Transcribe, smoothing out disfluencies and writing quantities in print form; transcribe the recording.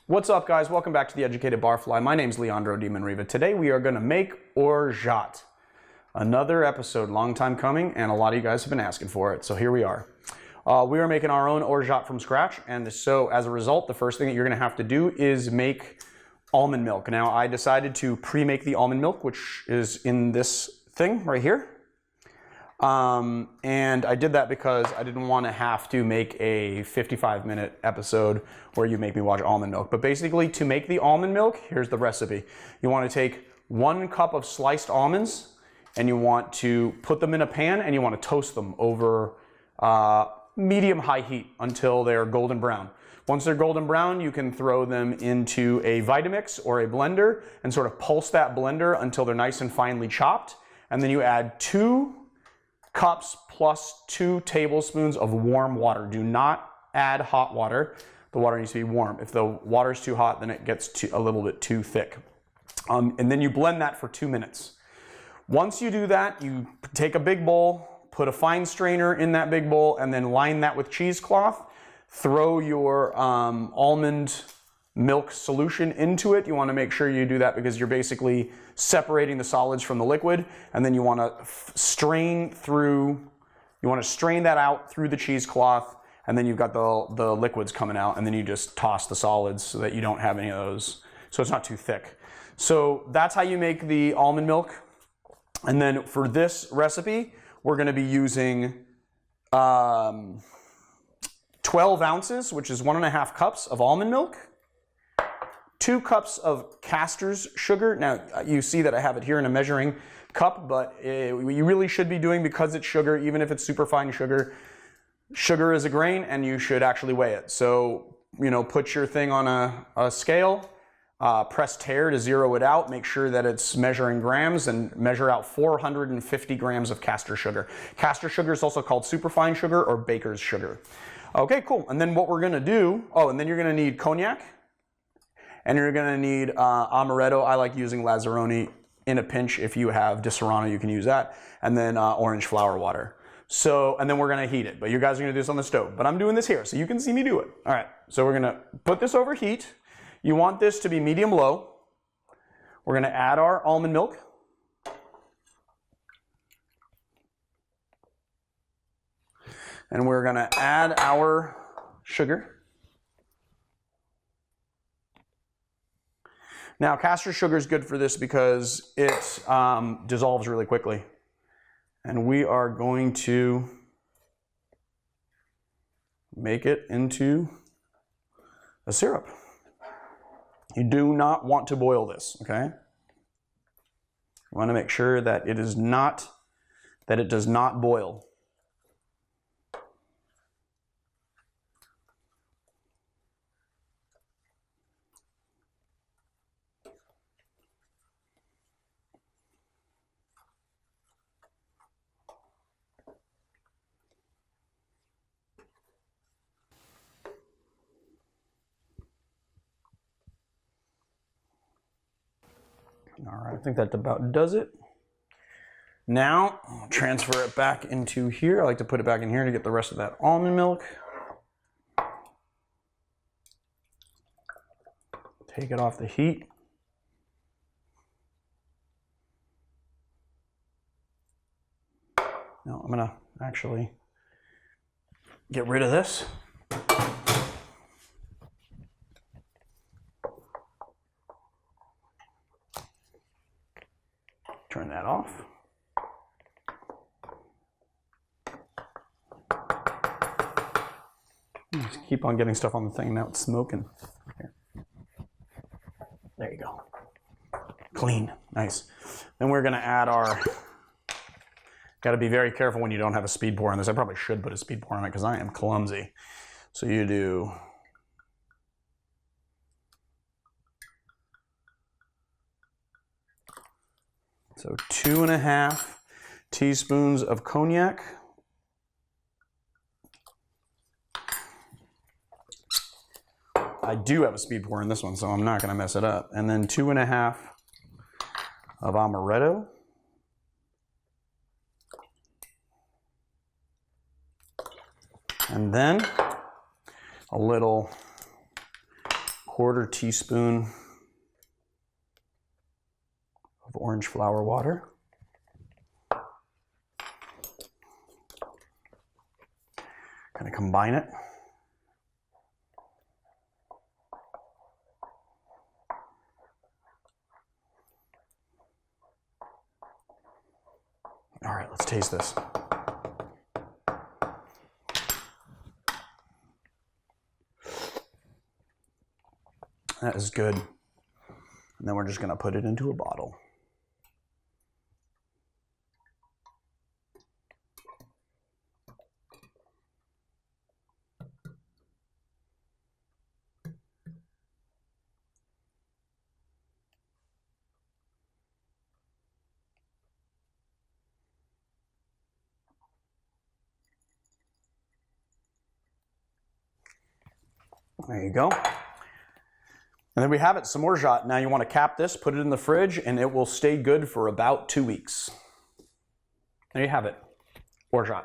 What's up, guys? Welcome back to the Educated Barfly. My name's Leandro Di Manriva. Today we are going to make Orgeat. Another episode, long time coming, and a lot of you guys have been asking for it, so here we are. We are making our own Orgeat from scratch, and so as a result, the first thing that you're going to have to do is make almond milk. Now, I decided to pre-make the almond milk, which is in this thing right here. And I did that because I didn't want to have to make a 55-minute episode where you make me watch almond milk. But basically, to make the almond milk, here's the recipe. You want to take 1 cup of sliced almonds, and you want to put them in a pan, and you want to toast them over medium-high heat until they're golden brown. Once they're golden brown, you can throw them into a Vitamix or a blender and sort of pulse that blender until they're nice and finely chopped. And then you add 2 cups plus 2 tablespoons of warm water. Do not add hot water. The water needs to be warm. If the water is too hot, then it gets a little bit too thick. And then you blend that for 2 minutes. Once you do that, you take a big bowl, put a fine strainer in that big bowl, and then line that with cheesecloth. Throw your almond milk solution into it. You want to make sure you do that because you're basically separating the solids from the liquid, and then you want to strain that out through the cheesecloth, and then you've got the liquids coming out, and then you just toss the solids so that you don't have any of those, so it's not too thick. So that's how you make the almond milk. And then for this recipe, we're going to be using 12 ounces, which is 1.5 cups of almond milk, 2 cups of caster's sugar. Now, you see that I have it here in a measuring cup, but you really should be doing, because it's sugar, even if it's super fine sugar, sugar is a grain and you should actually weigh it. So, put your thing on a scale, press tare to zero it out, make sure that it's measuring grams, and measure out 450 grams of caster sugar. Caster sugar is also called superfine sugar or baker's sugar. Okay, cool. And then what we're gonna do, and then you're gonna need cognac, and you're gonna need amaretto. I like using Lazzaroni in a pinch. If you have Di Serrano, you can use that. And then orange flower water. So, and then we're gonna heat it, but you guys are gonna do this on the stove. But I'm doing this here, so you can see me do it. All right, so we're gonna put this over heat. You want this to be medium-low. We're gonna add our almond milk. And we're gonna add our sugar. Now, caster sugar is good for this because it dissolves really quickly. And we are going to make it into a syrup. You do not want to boil this, okay? You want to make sure that it does not boil. All right, I think that about does it. Now, I'll transfer it back into here. I like to put it back in here to get the rest of that almond milk. Take it off the heat. Now, I'm gonna actually get rid of this. Turn that off. Just keep on getting stuff on the thing. Now it's smoking. Here. There you go. Clean. Nice. Then we're going to add our... Got to be very careful when you don't have a speed pour on this. I probably should put a speed pour on it because I am clumsy. So you do... So 2.5 teaspoons of cognac. I do have a speed pour in this one, so I'm not going to mess it up. And then 2.5 of amaretto. And then a little 1/4 teaspoon of orange flower water. Kind of combine it. All right, let's taste this. That is good. And then we're just going to put it into a bottle. There you go. And then we have it, some Orgeat. Now you want to cap this, put it in the fridge, and it will stay good for about 2 weeks. There you have it, Orgeat.